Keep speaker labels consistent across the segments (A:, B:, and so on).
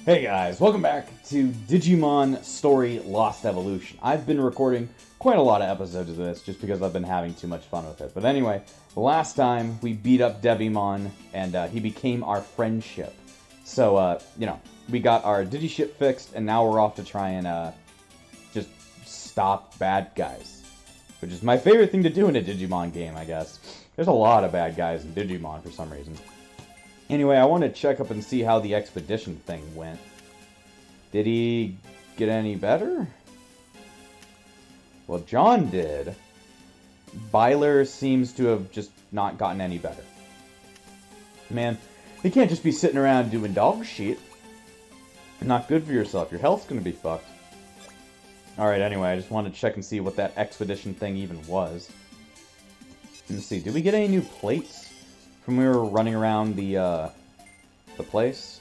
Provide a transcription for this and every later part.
A: Hey guys, welcome back to Digimon Story Lost Evolution. I've been recording quite a lot of episodes of this just because I've been having too much fun with it. But anyway, the last time we beat up Devimon and he became our friendship. So, we got our Digiship fixed and now we're off to try and just stop bad guys. Which is my favorite thing to do in a Digimon game, I guess. There's a lot of bad guys in Digimon for some reason. Anyway, I want to check up and see how the expedition thing went. Did he get any better? Well, John did. Byler seems to have just not gotten any better. Man, you can't just be sitting around doing dog shit. Not good for yourself. Your health's gonna be fucked. Alright, anyway, I just wanted to check and see what that expedition thing even was. Let's see, did we get any new plates from when we were running around the place?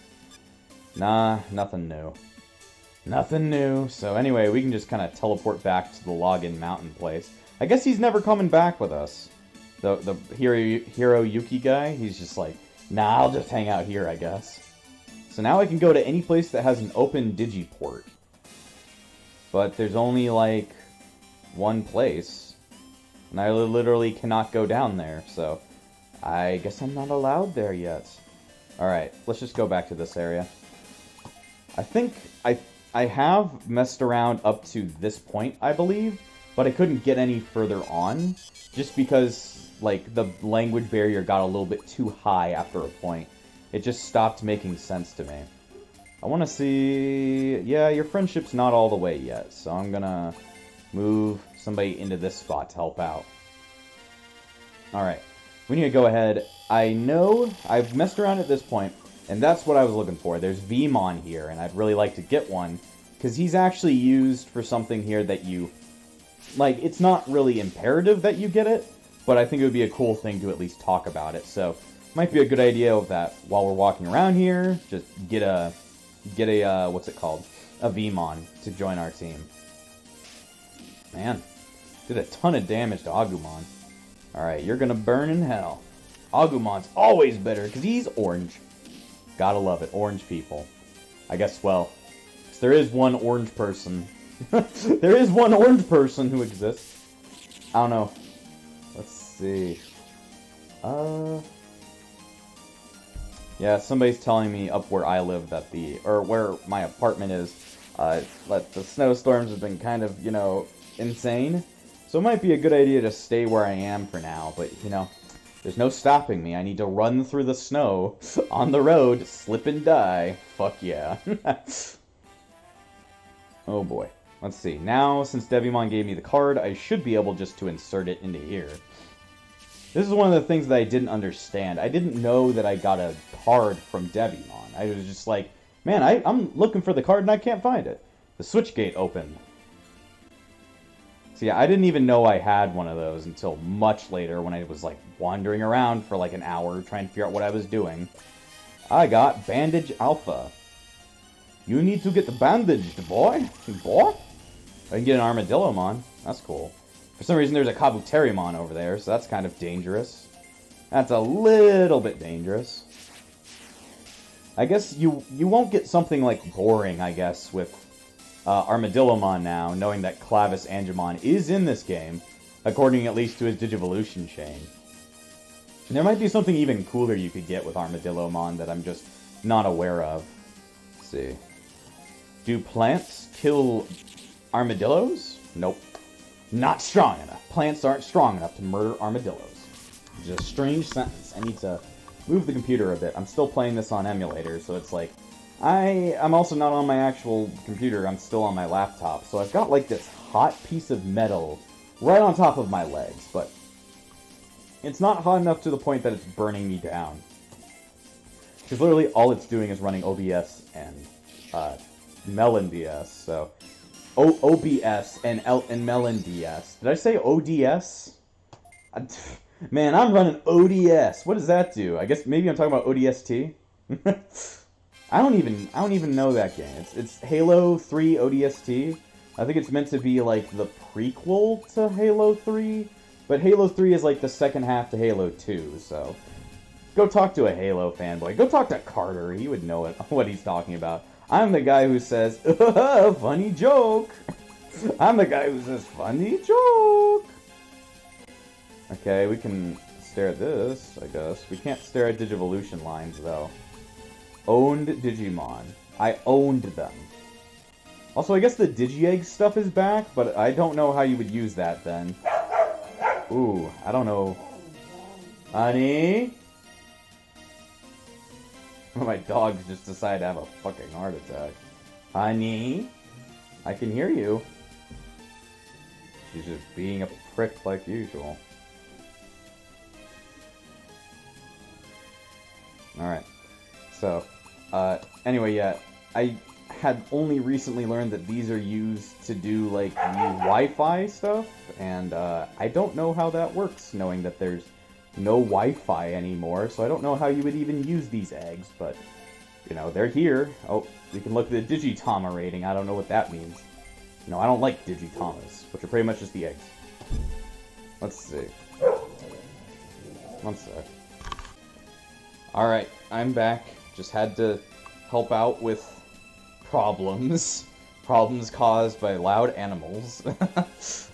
A: Nah, nothing new. Nothing new. So anyway, we can just kind of teleport back to the Login Mountain place. I guess he's never coming back with us. The Hiroyuki guy, he's just like, nah, I'll just hang out here, I guess. So now I can go to any place that has an open digiport. But there's only, like, one place. And I literally cannot go down there, so I guess I'm not allowed there yet. Alright, let's just go back to this area. I think I have messed around up to this point, I believe, but I couldn't get any further on, just because, like, the language barrier got a little bit too high after a point. It just stopped making sense to me. I want to see... Yeah, your friendship's not all the way yet, so I'm gonna move somebody into this spot to help out. Alright. We need to go ahead. I know I've messed around at this point, and that's what I was looking for. There's Vmon here, and I'd really like to get one, because he's actually used for something here that you... Like, it's not really imperative that you get it, but I think it would be a cool thing to at least talk about it. So, might be a good idea of that while we're walking around here, just get a what's it called? A Vmon to join our team. Man, did a ton of damage to Agumon. Alright, you're gonna burn in hell. Agumon's always better, because he's orange. Gotta love it, orange people. I guess, well, 'cause there is one orange person. There is one orange person who exists. I don't know. Let's see. Yeah, somebody's telling me up where I live that where my apartment is, the snowstorms have been kind of, insane. So it might be a good idea to stay where I am for now, but, there's no stopping me. I need to run through the snow on the road, slip and die. Fuck yeah. Oh boy. Let's see. Now, since Devimon gave me the card, I should be able just to insert it into here. This is one of the things that I didn't understand. I didn't know that I got a card from Devimon. I was just like, man, I'm looking for the card and I can't find it. The switch gate opened. So yeah, I didn't even know I had one of those until much later when I was like wandering around for like an hour trying to figure out what I was doing. I got Bandage Alpha. You need to get bandaged, boy. Boy? I can get an Armadillomon. That's cool. For some reason there's a Kabuterimon over there, so that's kind of dangerous. That's a little bit dangerous. I guess you won't get something like boring, I guess, with Armadillomon now, knowing that Clavis Angemon is in this game, according at least to his Digivolution chain. And there might be something even cooler you could get with Armadillomon that I'm just not aware of. Let's see. Do plants kill armadillos? Nope. Not strong enough. Plants aren't strong enough to murder armadillos. Just a strange sentence. I need to move the computer a bit. I'm still playing this on emulator, so it's like... I'm also not on my actual computer, I'm still on my laptop, so I've got like this hot piece of metal right on top of my legs, but it's not hot enough to the point that it's burning me down. Because literally all it's doing is running OBS and Melon DS, so... OBS and Melon DS. Did I say ODS? Man, I'm running ODS. What does that do? I guess maybe I'm talking about ODST? I don't even know that game. It's Halo 3 ODST. I think it's meant to be like the prequel to Halo 3, but Halo 3 is like the second half to Halo 2, so Go talk to a Halo fanboy. Go talk to Carter. He would know what he's talking about. I'm the guy who says, funny joke. I'm the guy who says, funny joke. Okay, we can stare at this, I guess. We can't stare at Digivolution lines, though. Owned Digimon. I owned them. Also, I guess the Digi-Egg stuff is back, but I don't know how you would use that then. Ooh, I don't know. Honey? My dogs just decided to have a fucking heart attack. Honey? I can hear you. She's just being a prick like usual. Alright. So, anyway, yeah, I had only recently learned that these are used to do, like, the Wi-Fi stuff, and, I don't know how that works, knowing that there's no Wi-Fi anymore, so I don't know how you would even use these eggs, but, you know, they're here. Oh, we can look at the Digitama rating. I don't know what that means. No, I don't like Digitamas, which are pretty much just the eggs. Let's see. One sec. Alright, I'm back. Just had to help out with problems. Problems caused by loud animals.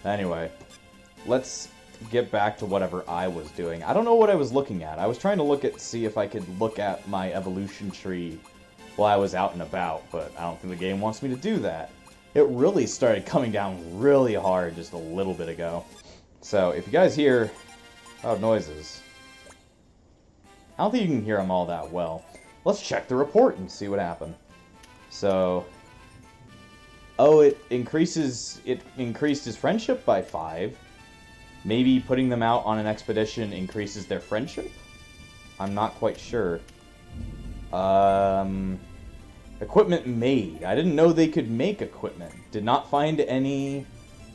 A: Anyway, let's get back to whatever I was doing. I don't know what I was looking at. I was trying to see if I could look at my evolution tree while I was out and about, but I don't think the game wants me to do that. It really started coming down really hard just a little bit ago. So, if you guys hear loud noises, I don't think you can hear them all that well. Let's check the report and see what happened. So, oh, it increased his friendship by 5. Maybe putting them out on an expedition increases their friendship? I'm not quite sure. Equipment made. I didn't know they could make equipment. Did not find any.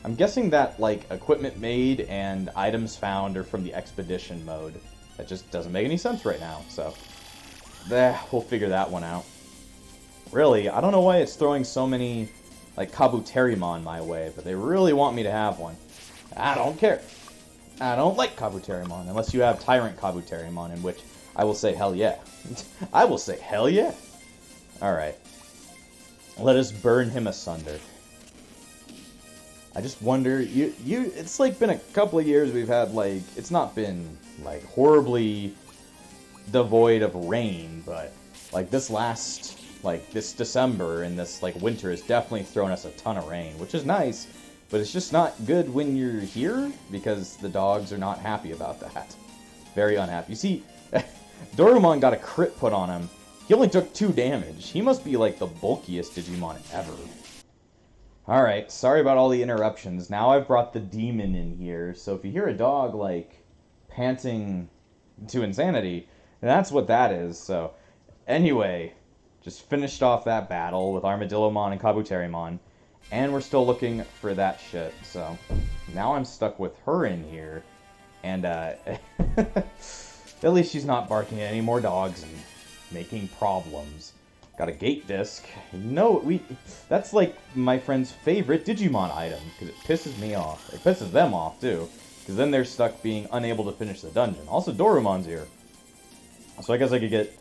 A: I'm guessing that, like, equipment made and items found are from the expedition mode. That just doesn't make any sense right now, so. We'll figure that one out. Really, I don't know why it's throwing so many, like, Kabuterimon my way, but they really want me to have one. I don't care. I don't like Kabuterimon, unless you have Tyrant Kabuterimon, in which I will say hell yeah. I will say hell yeah. Alright. Let us burn him asunder. I just wonder, it's like been a couple of years we've had, like, it's not been, like, horribly devoid of rain, but, like, this December and this, like, winter has definitely thrown us a ton of rain, which is nice, but it's just not good when you're here, because the dogs are not happy about that. Very unhappy. You see, Dorumon got a crit put on him. He only took 2 damage. He must be, like, the bulkiest Digimon ever. Alright, sorry about all the interruptions. Now I've brought the demon in here, so if you hear a dog, like, panting to insanity, that's what that is, so. Anyway, just finished off that battle with Armadillomon and Kabuterimon, and we're still looking for that shit, so. Now I'm stuck with her in here, and, at least she's not barking at any more dogs and making problems. Got a gate disc. That's like my friend's favorite Digimon item, because it pisses me off. It pisses them off, too, because then they're stuck being unable to finish the dungeon. Also, Dorumon's here. So I guess I could get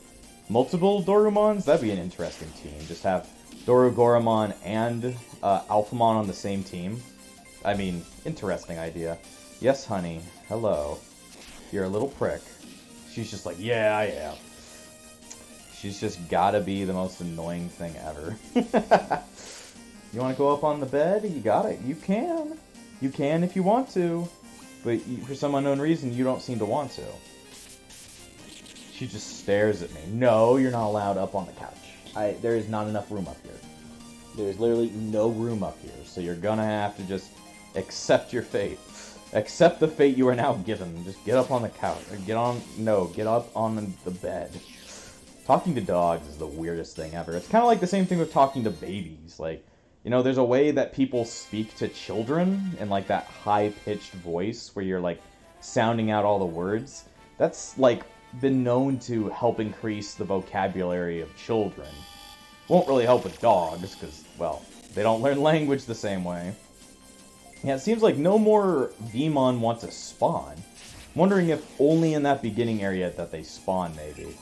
A: multiple Dorumons? That'd be an interesting team. Just have Dorugoromon and Alphamon on the same team. I mean, interesting idea. Yes, honey. Hello. You're a little prick. She's just like, yeah, I am. She's just gotta be the most annoying thing ever. You want to go up on the bed? You got it. You can. You can if you want to. But for some unknown reason, you don't seem to want to. She just stares at me. No, you're not allowed up on the couch. There is not enough room up here. There's literally no room up here. So you're gonna have to just accept your fate. Accept the fate you are now given. Just get up on the couch. Get up on the bed. Talking to dogs is the weirdest thing ever. It's kind of like the same thing with talking to babies. Like, you know, there's a way that people speak to children in, like, that high-pitched voice where you're, like, sounding out all the words. That's, like, been known to help increase the vocabulary of children. Won't really help with dogs, because, well, they don't learn language the same way. Yeah, it seems like no more Vmon want to spawn. I'm wondering if only in that beginning area that they spawn, maybe.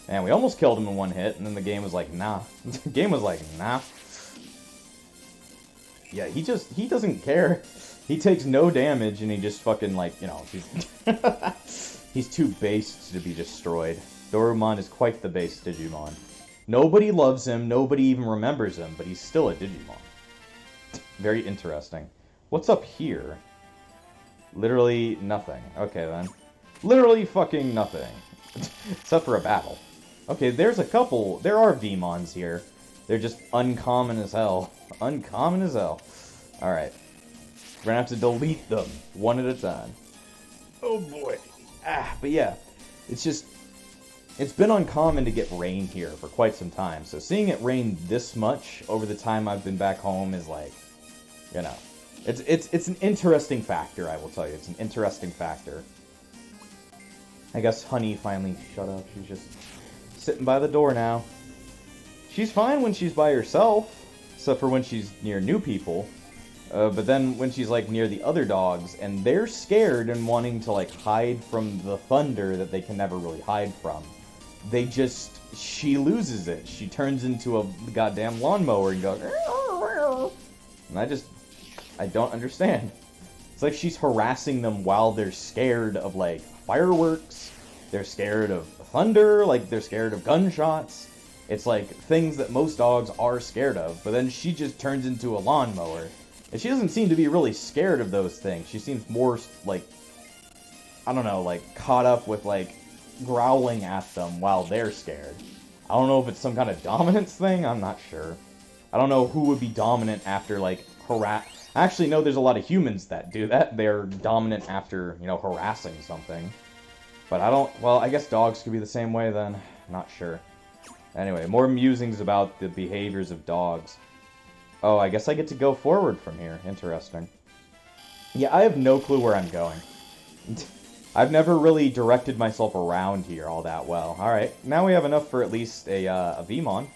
A: And we almost killed him in one hit, and then the game was like, nah. The game was like, nah. Yeah, he doesn't care. He takes no damage, and he just fucking, like, you know, he's too based to be destroyed. Dorumon is quite the base Digimon. Nobody loves him, nobody even remembers him, but he's still a Digimon. Very interesting. What's up here? Literally nothing. Okay, then. Literally fucking nothing. Except for a battle. Okay, there's a couple. There are Vmons here. They're just uncommon as hell. Uncommon as hell. Alright. We're gonna have to delete them one at a time. Oh boy. But yeah. It's just... It's been uncommon to get rain here for quite some time. So seeing it rain this much over the time I've been back home is like... You know. It's an interesting factor, I will tell you. It's an interesting factor. I guess Honey finally shut up. She's just sitting by the door now. She's fine when she's by herself, except for when she's near new people. But then when she's like near the other dogs, and they're scared and wanting to like hide from the thunder that they can never really hide from, she loses it. She turns into a goddamn lawnmower and goes, and I don't understand. It's like she's harassing them while they're scared of like fireworks, they're scared of thunder, like they're scared of gunshots. It's like things that most dogs are scared of, but then she just turns into a lawnmower. And she doesn't seem to be really scared of those things. She seems more like, I don't know, like caught up with like growling at them while they're scared. I don't know if it's some kind of dominance thing, I'm not sure. I don't know who would be dominant after like Actually, no, there's a lot of humans that do that. They're dominant after, you know, harassing something. But I guess dogs could be the same way then. Not sure. Anyway, more musings about the behaviors of dogs. Oh, I guess I get to go forward from here. Interesting. Yeah, I have no clue where I'm going. I've never really directed myself around here all that well. Alright, now we have enough for at least a Vmon.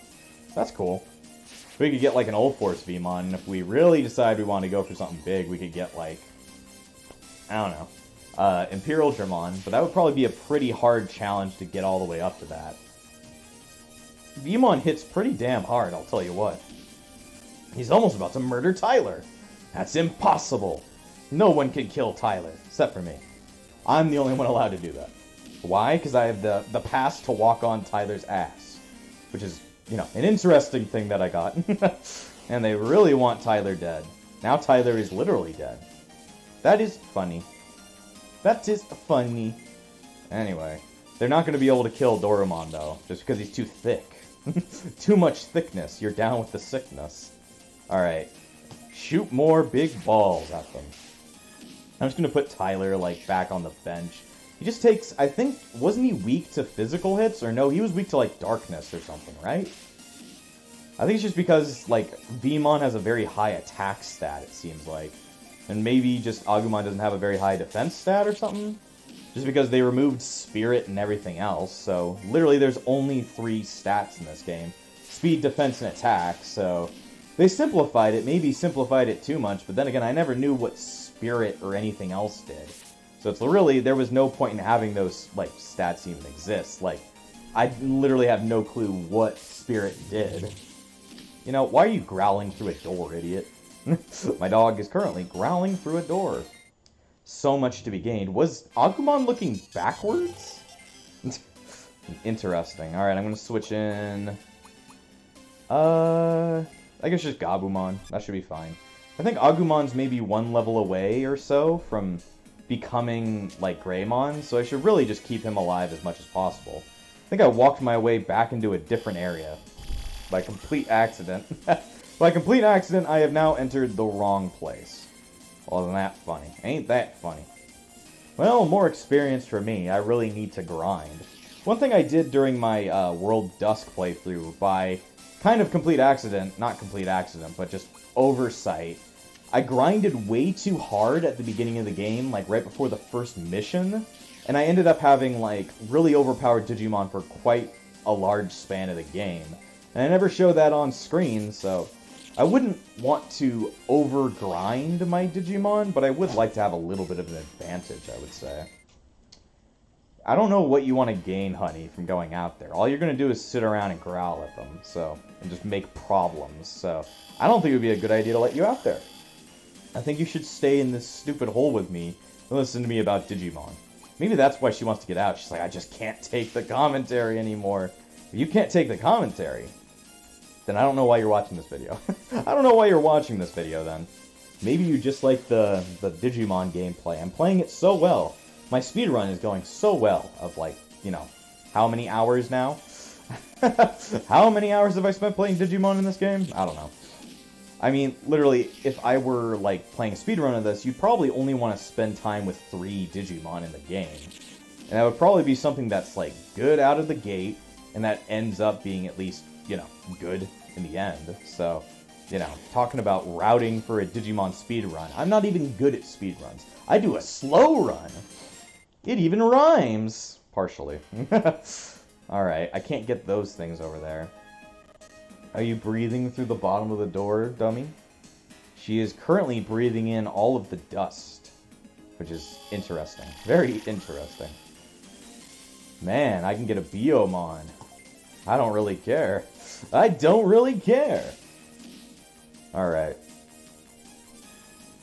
A: That's cool. We could get like an Old Force Vmon, and if we really decide we want to go for something big, we could get like, I don't know, Imperial Dramon, but that would probably be a pretty hard challenge to get all the way up to that. Vmon hits pretty damn hard, I'll tell you what. He's almost about to murder Tyler. That's impossible. No one can kill Tyler, except for me. I'm the only one allowed to do that. Why? Because I have the pass to walk on Tyler's ass, which is, you know, an interesting thing that I got. And they really want Tyler dead. Now Tyler is literally dead. That is funny. That is funny. Anyway, they're not going to be able to kill Dorumon, though, just because he's too thick. Too much thickness. You're down with the sickness. Alright. Shoot more big balls at them. I'm just going to put Tyler, like, back on the bench. He just takes, I think, wasn't he weak to physical hits? Or no, he was weak to, like, darkness or something, right? I think it's just because, like, Vmon has a very high attack stat, it seems like. And maybe just Agumon doesn't have a very high defense stat or something? Just because they removed Spirit and everything else, so literally there's only 3 stats in this game. Speed, defense, and attack, so... They simplified it, maybe simplified it too much, but then again, I never knew what Spirit or anything else did. So it's really, there was no point in having those, like, stats even exist. Like, I literally have no clue what Spirit did. You know, why are you growling through a door, idiot? My dog is currently growling through a door. So much to be gained. Was Agumon looking backwards? Interesting. Alright, I'm gonna switch in... I guess just Gabumon. That should be fine. I think Agumon's maybe 1 level away or so from becoming, like, Greymon, so I should really just keep him alive as much as possible. I think I walked my way back into a different area. By complete accident. By complete accident, I have now entered the wrong place. Well, isn't that funny? Ain't that funny? Well, more experience for me. I really need to grind. One thing I did during my World Dusk playthrough, by kind of complete accident, not complete accident, but just oversight, I grinded way too hard at the beginning of the game, like right before the first mission, and I ended up having like really overpowered Digimon for quite a large span of the game. And I never show that on screen, so I wouldn't want to over-grind my Digimon, but I would like to have a little bit of an advantage, I would say. I don't know what you want to gain, honey, from going out there. All you're going to do is sit around and growl at them, so, and just make problems. So, I don't think it would be a good idea to let you out there. I think you should stay in this stupid hole with me and listen to me about Digimon. Maybe that's why she wants to get out. She's like, I just can't take the commentary anymore. If you can't take the commentary, then I don't know why you're watching this video. I don't know why you're watching this video, then. Maybe you just like the Digimon gameplay. I'm playing it so well. My speedrun is going so well of, like, you know, how many hours now? How many hours have I spent playing Digimon in this game? I don't know. I mean, literally, if I were, like, playing a speedrun of this, you'd probably only want to spend time with 3 Digimon in the game. And that would probably be something that's, like, good out of the gate, and that ends up being at least, you know, good in the end. So, you know, talking about routing for a Digimon speedrun. I'm not even good at speedruns. I do a slow run. It even rhymes. Partially. Alright, I can't get those things over there. Are you breathing through the bottom of the door, dummy? She is currently breathing in all of the dust, which is interesting. Very interesting. Man, I can get a Biomon. I don't really care. I don't really care. Alright.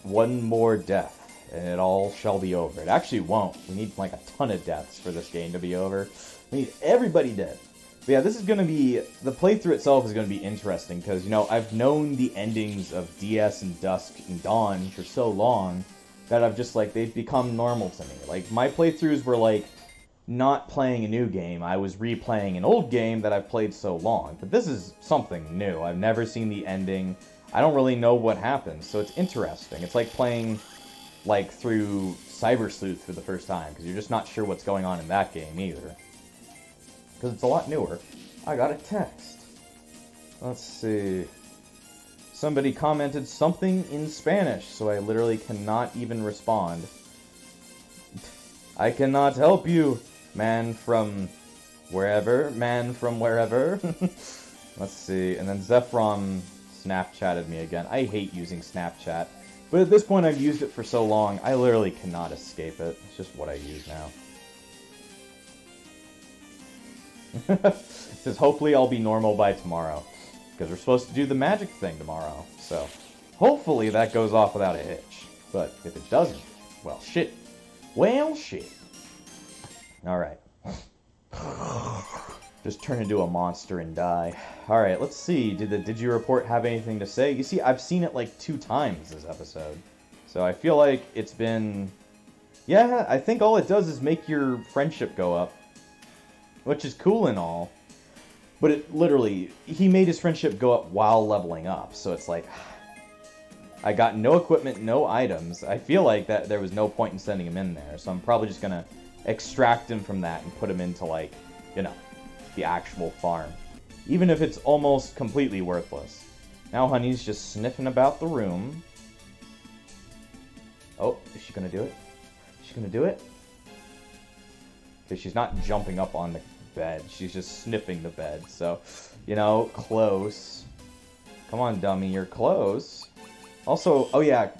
A: One more death, and it all shall be over. It actually won't. We need, like, a ton of deaths for this game to be over. We need everybody dead. But yeah, this is going to be... The playthrough itself is going to be interesting, because, you know, I've known the endings of DS and Dusk and Dawn for so long that I've just, like, they've become normal to me. Like, my playthroughs were, like, not playing a new game. I was replaying an old game that I've played so long. But this is something new. I've never seen the ending. I don't really know what happens, so it's interesting. It's like playing, like, through Cyber Sleuth for the first time, because you're just not sure what's going on in that game either. Because it's a lot newer. I got a text. Let's see. Somebody commented something in Spanish, so I literally cannot even respond. I cannot help you, man from wherever. Man from wherever. Let's see. And then Zephron Snapchatted me again. I hate using Snapchat. But at this point, I've used it for so long, I literally cannot escape it. It's just what I use now. It says, hopefully I'll be normal by tomorrow. Because we're supposed to do the magic thing tomorrow. So, hopefully that goes off without a hitch. But if it doesn't, well, shit. Well, shit. Alright. Just turn into a monster and die. Alright, let's see. Did the Digi-report have anything to say? You see, I've seen it like 2 times this episode. So I feel like it's been... Yeah, I think all it does is make your friendship go up. Which is cool and all. But it literally... He made his friendship go up while leveling up. So it's like... I got no equipment, no items. I feel like that there was no point in sending him in there. So I'm probably just gonna extract him from that and put him into, like, you know, the actual farm. Even if it's almost completely worthless. Now Honey's just sniffing about the room. Oh, is she gonna do it? Is she gonna do it? Okay, she's not jumping up on the bed. She's just sniffing the bed. So, you know, close. Come on, dummy, you're close. Also, oh yeah,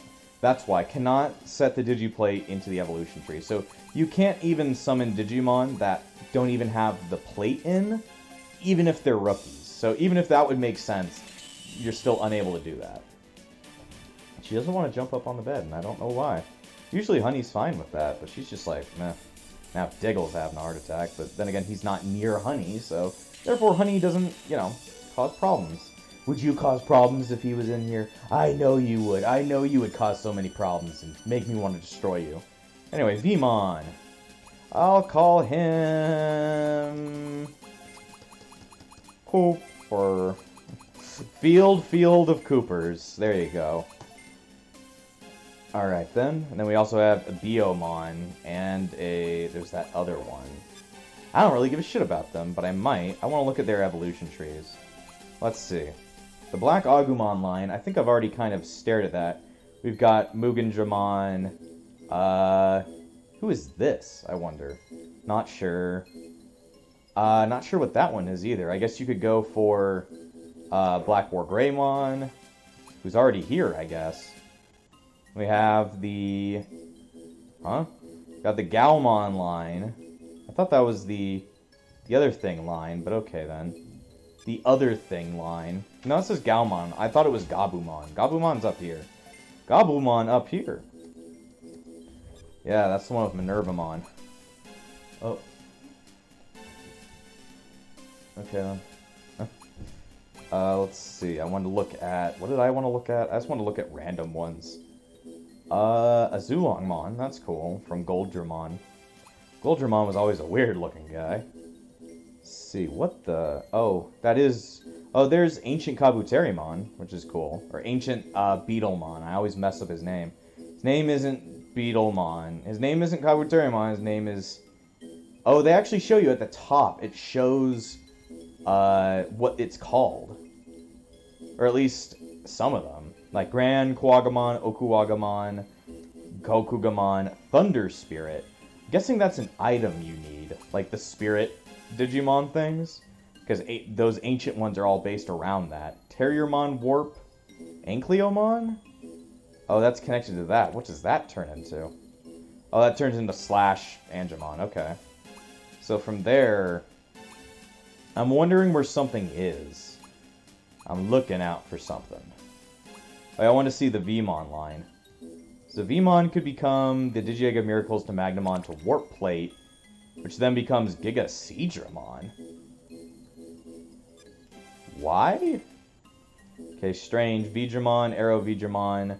A: that's why. Cannot set the Digi-plate into the evolution tree. So, you can't even summon Digimon that don't even have the plate in, even if they're rookies. So, even if that would make sense, you're still unable to do that. She doesn't want to jump up on the bed, and I don't know why. Usually Honey's fine with that, but she's just like, meh. Now Diggle's having a heart attack, but then again, he's not near Honey, so therefore Honey doesn't, you know, cause problems. Would you cause problems if he was in here? I know you would. I know you would cause so many problems and make me want to destroy you. Anyway, Vmon. I'll call him... Cooper. Field of Coopers. There you go. Alright then. And then we also have a Biomon and a... There's that other one. I don't really give a shit about them, but I might. I want to look at their evolution trees. Let's see. The Black Agumon line, I think I've already kind of stared at that. We've got Mugendramon. Who is this, I wonder? Not sure. Not sure what that one is either. I guess you could go for Black War Greymon, who's already here, I guess. We have the... Huh? Got the Gaomon line. I thought that was the other thing line, but okay then. The other thing line. No, it says Gaomon. I thought it was Gabumon. Gabumon's up here. Gabumon up here. Yeah, that's the one with Minervamon. Oh. Okay then. Let's see. I wanted to look at... What did I want to look at? I just want to look at random ones. A Zulongmon. That's cool. From Goldramon. Goldramon was always a weird-looking guy. Let's see. What the... Oh, that is... Oh, there's Ancient Kabuterimon, which is cool. Or Ancient Beetlemon. I always mess up his name. His name isn't Beetlemon. His name isn't Kabuterimon. His name is... Oh, they actually show you at the top. It shows what it's called. Or at least some of them. Like Grand Kuwagamon, Okuwagamon, Gokugamon, Thunder Spirit. I'm guessing that's an item you need. Like the Spirit Digimon things. Because those ancient ones are all based around that. Terriermon Warp. Ankyomon? Oh, that's connected to that. What does that turn into? Oh, that turns into Slash Angemon. Okay. So from there, I'm wondering where something is. I'm looking out for something. I want to see the Vmon line. So Vmon could become the Digi-Egg of Miracles to Magnamon to Warp Plate, which then becomes Giga Seadramon. Why? Okay, strange. Vidramon, Arrow Vidramon,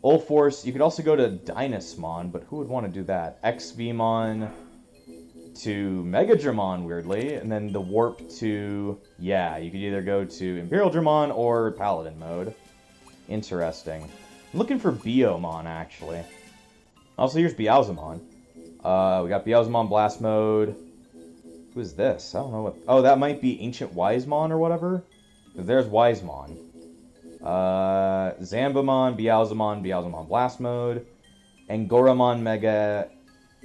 A: Ulforce. You could also go to Dynasmon, but who would want to do that? XVmon to Megadramon, weirdly, and then the warp to... Yeah, you could either go to Imperial Dramon or Paladin mode. Interesting. I'm looking for Biomon, actually. Also, here's Biaozamon. We got Biaozamon Blast mode. Who is this? I don't know what... Oh, that might be Ancient Wisemon or whatever. There's Wisemon. Zambamon, Biaozamon, Biaozamon Blast mode. Angoramon Mega...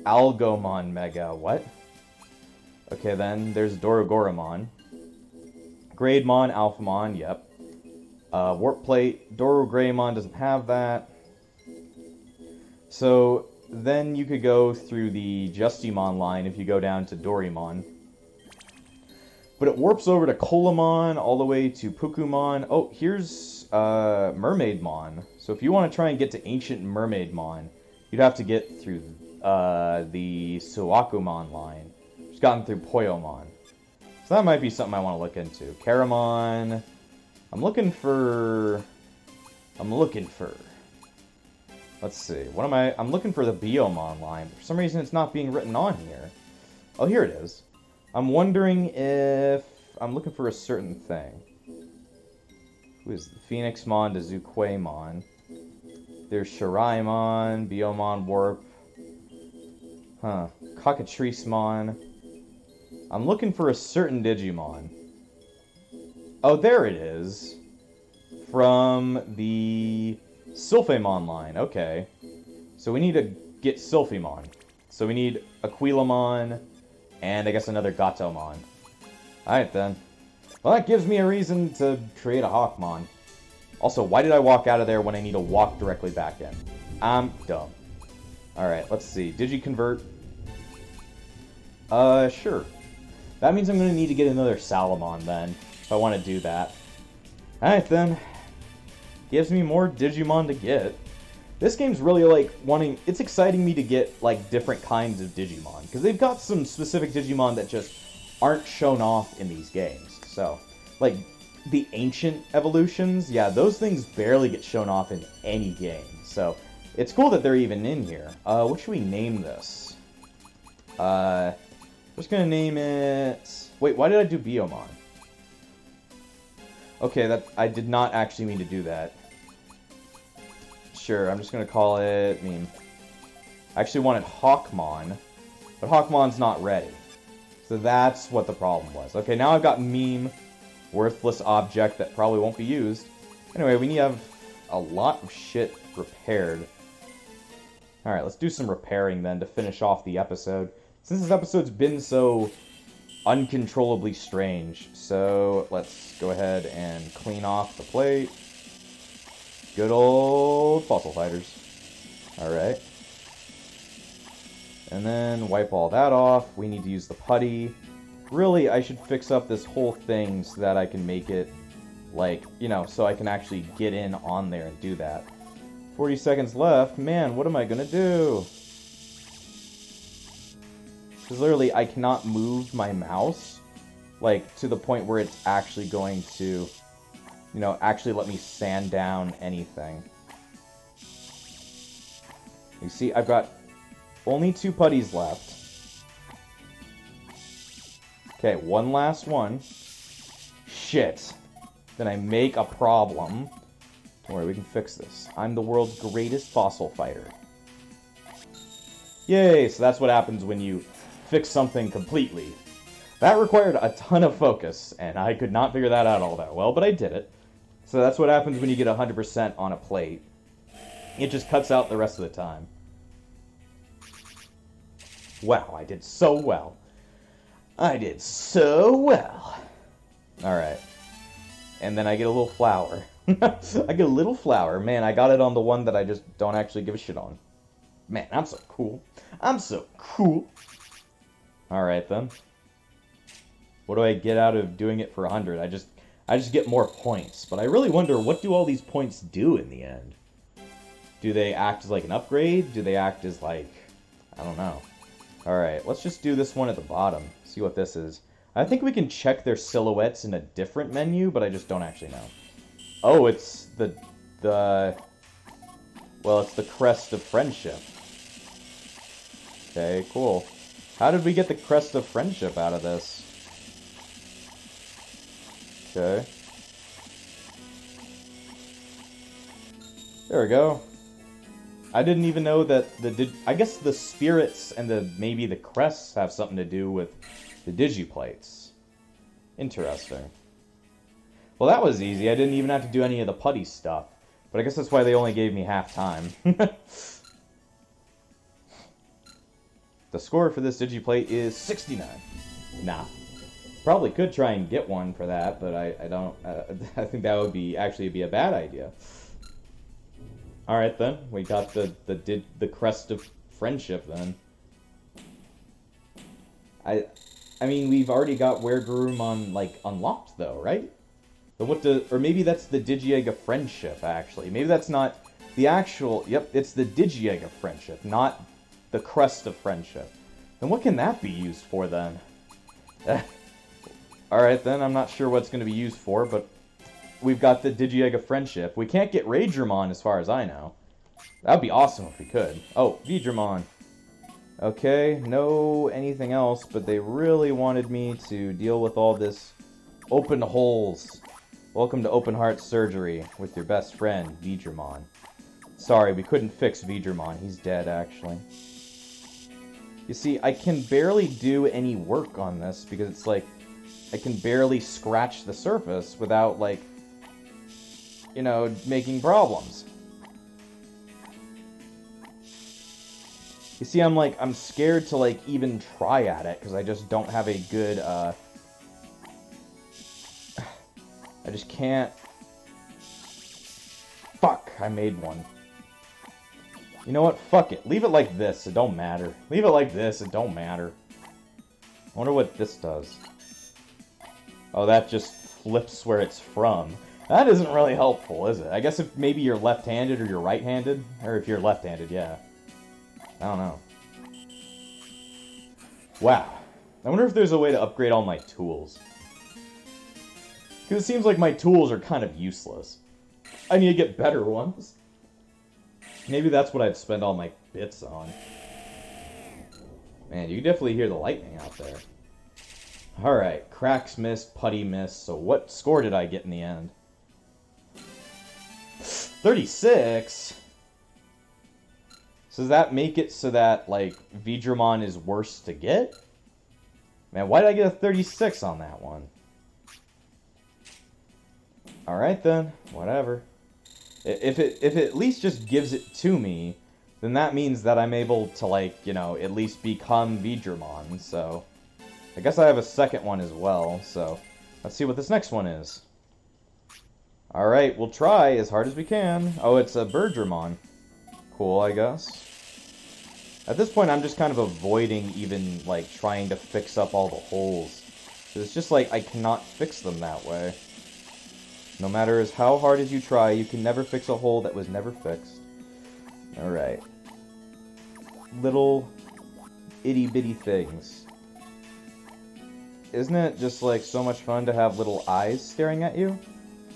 A: Algomon Mega. What? Okay, then there's Dorogoramon. Grademon, Alphamon, yep. Warp Plate, Dorogreymon doesn't have that. So, then you could go through the Justimon line if you go down to Dorimon. But it warps over to Colamon, all the way to Pukumon. Oh, here's Mermaidmon. So if you want to try and get to Ancient Mermaidmon, you'd have to get through the Suakumon line. Just gotten through Poyomon. So that might be something I want to look into. Karamon. I'm looking for... Let's see. What am I... I'm looking for the Biomon line. But for some reason, it's not being written on here. Oh, here it is. I'm wondering if... I'm looking for a certain thing. Who is the Phoenixmon to Zuquaymon? There's Shiraimon, Biomon Warp. Huh. Cockatrice-mon. I'm looking for a certain Digimon. Oh, there it is. From the Sylphamon line. Okay. So we need to get Sylphimon. So we need Aquilamon, and I guess another Gatomon. Alright then. Well, that gives me a reason to create a Hawkmon. Also, why did I walk out of there when I need to walk directly back in? I'm dumb. Alright, let's see. Digi-convert. Sure. That means I'm going to need to get another Salamon then, if I want to do that. Alright then. Gives me more Digimon to get. This game's really, like, it's exciting me to get, like, different kinds of Digimon. Because they've got some specific Digimon that just aren't shown off in these games. So, like, the ancient evolutions, yeah, those things barely get shown off in any game. So, it's cool that they're even in here. What should we name this? I'm just gonna name it... Wait, why did I do Biomon? Okay, I did not actually mean to do that. Sure, I'm just gonna call it... I actually wanted Hawkmon, but Hawkmon's not ready. So that's what the problem was. Okay, now I've got meme, worthless object that probably won't be used. Anyway, we need to have a lot of shit repaired. Alright, let's do some repairing then to finish off the episode. Since this episode's been so uncontrollably strange. So let's go ahead and clean off the plate. Good old fossil fighters. Alright. And then wipe all that off. We need to use the putty. Really, I should fix up this whole thing so that I can make it, like, you know, so I can actually get in on there and do that. 40 seconds left. Man, what am I gonna do? Because literally, I cannot move my mouse, like, to the point where it's actually going to, you know, actually let me sand down anything. You see, I've got only 2 putties left. Okay, one last one. Shit. Then I make a problem. Don't worry, we can fix this. I'm the world's greatest fossil fighter. Yay! So that's what happens when you fix something completely. That required a ton of focus, and I could not figure that out all that well, but I did it. So that's what happens when you get 100% on a plate. It just cuts out the rest of the time. Wow, I did so well. I did so well. Alright. And then I get a little flower. I get a little flower. Man, I got it on the one that I just don't actually give a shit on. Man, I'm so cool. I'm so cool. Alright then. What do I get out of doing it for 100? I just get more points. But I really wonder, what do all these points do in the end? Do they act as like an upgrade? Do they act as like... I don't know. Alright, let's just do this one at the bottom. See what this is. I think we can check their silhouettes in a different menu, but I just don't actually know. Oh, it's the... Well, it's the crest of friendship. Okay, cool. How did we get the crest of friendship out of this? Okay. There we go. I didn't even know that I guess the spirits and maybe the crests have something to do with the digi-plates. Interesting. Well, that was easy. I didn't even have to do any of the putty stuff. But I guess that's why they only gave me half time. The score for this digi-plate is 69. Nah. Probably could try and get one for that, but I don't... I think that would actually be a bad idea. Alright then, we got the crest of friendship then. I mean, we've already got Wergurumon, like, unlocked though, right? But or maybe that's the Digi-Egg of Friendship, actually. Maybe that's not the actual... Yep, it's the Digi-Egg of Friendship, not the Crest of Friendship. Then what can that be used for, then? Alright, then, I'm not sure what it's going to be used for, but we've got the Digi-Egg of Friendship. We can't get Raidramon, as far as I know. That would be awesome if we could. Oh, Vidramon. Okay, no anything else, but they really wanted me to deal with all this open holes. Welcome to Open Heart Surgery with your best friend, Vidramon. Sorry, we couldn't fix Vidramon. He's dead, actually. You see, I can barely do any work on this because it's like I can barely scratch the surface without, like, you know, making problems. You see, I'm scared to, like, even try at it because I just don't have a good, I just can't... Fuck, I made one. You know what? Fuck it. Leave it like this. It don't matter. Leave it like this. It don't matter. I wonder what this does. Oh, that just flips where it's from. That isn't really helpful, is it? I guess if maybe you're left-handed or you're right-handed. Or if you're left-handed, yeah. I don't know. Wow. I wonder if there's a way to upgrade all my tools. Because it seems like my tools are kind of useless. I need to get better ones. Maybe that's what I'd spend all my bits on. Man, you can definitely hear the lightning out there. Alright, cracks missed, putty missed. So what score did I get in the end? 36? So does that make it so that, like, Vidramon is worse to get? Man, why did I get a 36 on that one? Alright then, whatever. If it at least just gives it to me, then that means that I'm able to, like, you know, at least become Vidramon, so... I guess I have a second one as well, so... Let's see what this next one is. Alright, we'll try as hard as we can. Oh, it's a Birdramon. Cool, I guess. At this point, I'm just kind of avoiding even, like, trying to fix up all the holes. It's just like, I cannot fix them that way. No matter as how hard as you try, you can never fix a hole that was never fixed. Alright. Little itty-bitty things. Isn't it just, like, so much fun to have little eyes staring at you?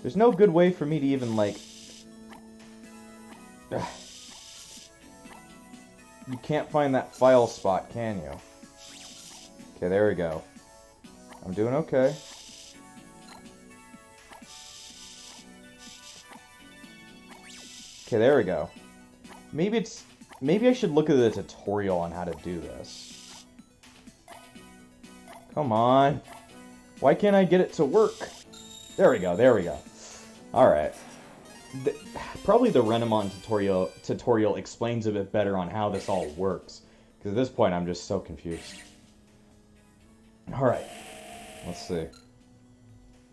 A: There's no good way for me to even, like... You can't find that file spot, can you? Okay, there we go. I'm doing okay. Okay, there we go. Maybe I should look at the tutorial on how to do this. Come on. Why can't I get it to work? There we go, there we go. Alright. Probably the Renamon tutorial explains a bit better on how this all works. Because at this point, I'm just so confused. Alright. Let's see.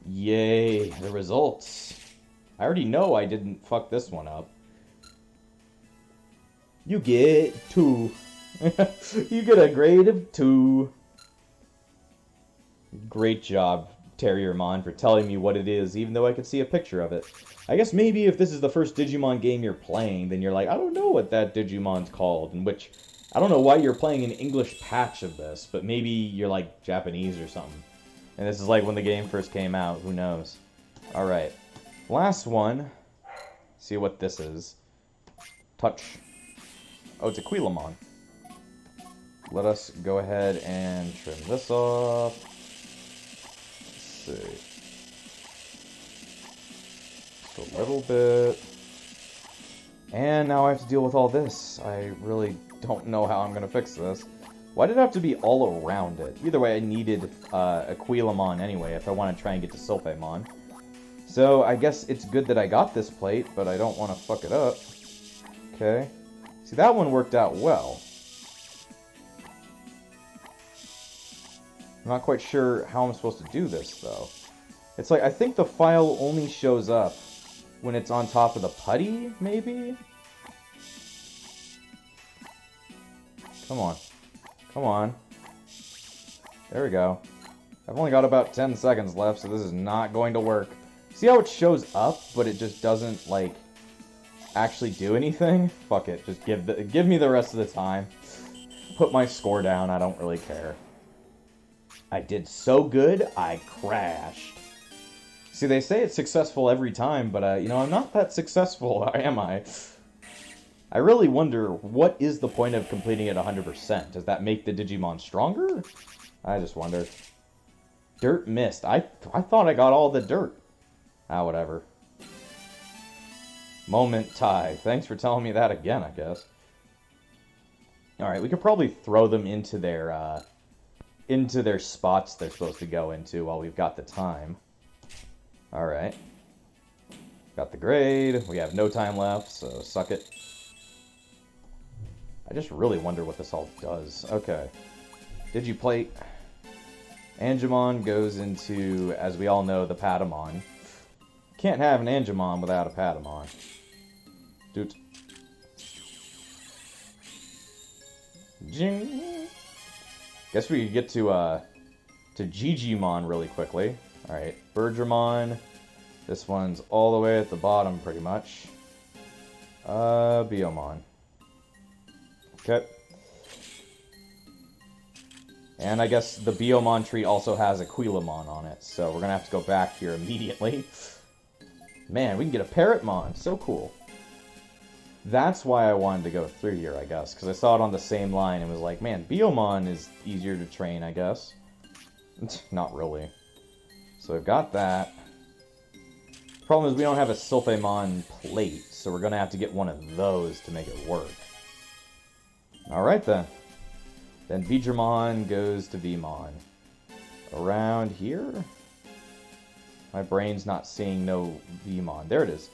A: Yay, the results. I already know I didn't fuck this one up. You get 2. You get a grade of 2. Great job, Terriermon, for telling me what it is, even though I could see a picture of it. I guess maybe if this is the first Digimon game you're playing, then you're like, I don't know what that Digimon's called, in which, I don't know why you're playing an English patch of this, but maybe you're like Japanese or something. And this is like when the game first came out, who knows. Alright, last one. See what this is. Touch. Oh, it's a Quilamon. Let us go ahead and trim this off. Let's see. Just a little bit. And now I have to deal with all this. I really don't know how I'm going to fix this. Why did it have to be all around it? Either way, I needed a Quilamon anyway if I want to try and get to Sulfamon. So I guess it's good that I got this plate, but I don't want to fuck it up. Okay. See, that one worked out well. I'm not quite sure how I'm supposed to do this, though. It's like, I think the file only shows up when it's on top of the putty, maybe? Come on. Come on. There we go. I've only got about 10 seconds left, so this is not going to work. See how it shows up, but it just doesn't, like, actually do anything? Fuck it. Just give me the rest of the time. Put my score down. I don't really care. I did so good, I crashed. See, they say it's successful every time, but, you know, I'm not that successful, am I? I really wonder, what is the point of completing it 100%? Does that make the Digimon stronger? I just wonder. Dirt missed. I thought I got all the dirt. Ah, whatever. Moment tie. Thanks for telling me that again, I guess. Alright, we could probably throw them into their spots they're supposed to go into while we've got the time. Alright. Got the grade. We have no time left, so suck it. I just really wonder what this all does. Okay. Digiplate. Angemon goes into, as we all know, the Patamon. Can't have an Angemon without a Patamon. Doot. Jing. Guess we could get to Digimon really quickly. Alright, Birdramon. This one's all the way at the bottom, pretty much. Biomon. Okay. And I guess the Biomon tree also has a Quilamon on it, so we're gonna have to go back here immediately. Man, we can get a Parrotmon. So cool. That's why I wanted to go through here, I guess, because I saw it on the same line and was like, man, Biomon is easier to train, I guess. Not really. So I've got that. Problem is we don't have a Sulfamon plate, so we're going to have to get one of those to make it work. Alright then. Then Vidramon goes to Vmon. Around here? My brain's not seeing no Vmon. There it is.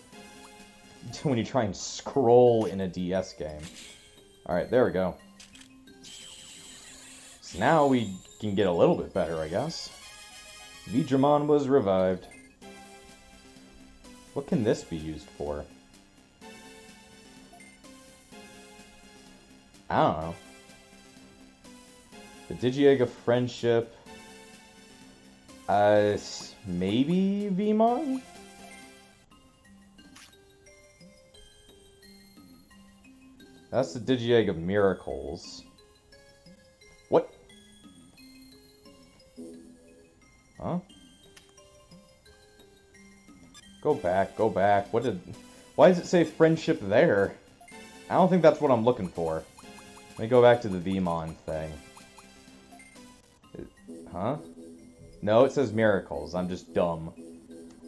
A: When you try and scroll in a DS game. Alright, there we go. So now we can get a little bit better, I guess. Vidramon was revived. What can this be used for? I don't know. The Digi-Egg of Friendship. Maybe Vmon? That's the Digi-Egg of Miracles. What? Huh? Go back, go back. What did... Why does it say friendship there? I don't think that's what I'm looking for. Let me go back to the Vmon thing. Huh? No, it says miracles. I'm just dumb.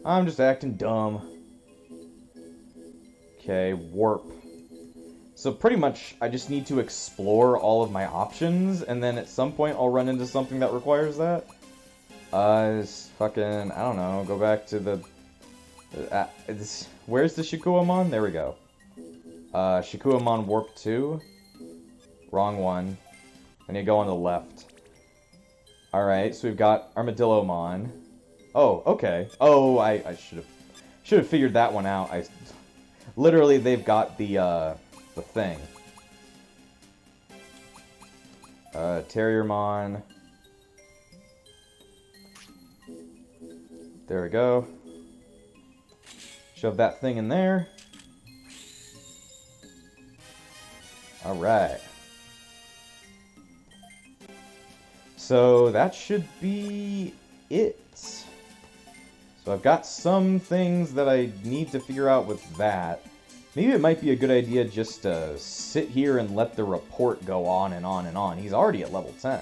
A: I'm just acting dumb. Okay, warp. So pretty much, I just need to explore all of my options, and then at some point I'll run into something that requires that. It's fucking, I don't know, go back to the... where's the Shikuamon? There we go. Shikuamon Warp 2. Wrong one. I need to go on the left. Alright, so we've got Armadillomon. Oh, okay. Oh, I should have figured that one out. Literally, they've got the thing. Terriermon. There we go. Shove that thing in there. Alright. So that should be it. So I've got some things that I need to figure out with that. Maybe it might be a good idea just to sit here and let the report go on and on and on. He's already at level 10.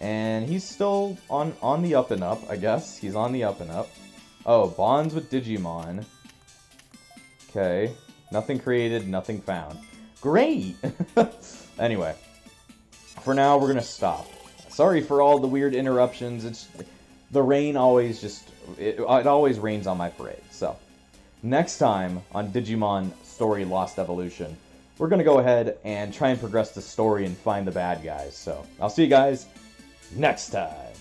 A: And he's still on the up and up, I guess. He's on the up and up. Oh, bonds with Digimon. Okay. Nothing created, nothing found. Great! Anyway. For now, we're gonna stop. Sorry for all the weird interruptions. It's the rain always just... It always rains on my parade. So, next time on Digimon Story Lost Evolution, we're gonna go ahead and try and progress the story and find the bad guys. So, I'll see you guys next time.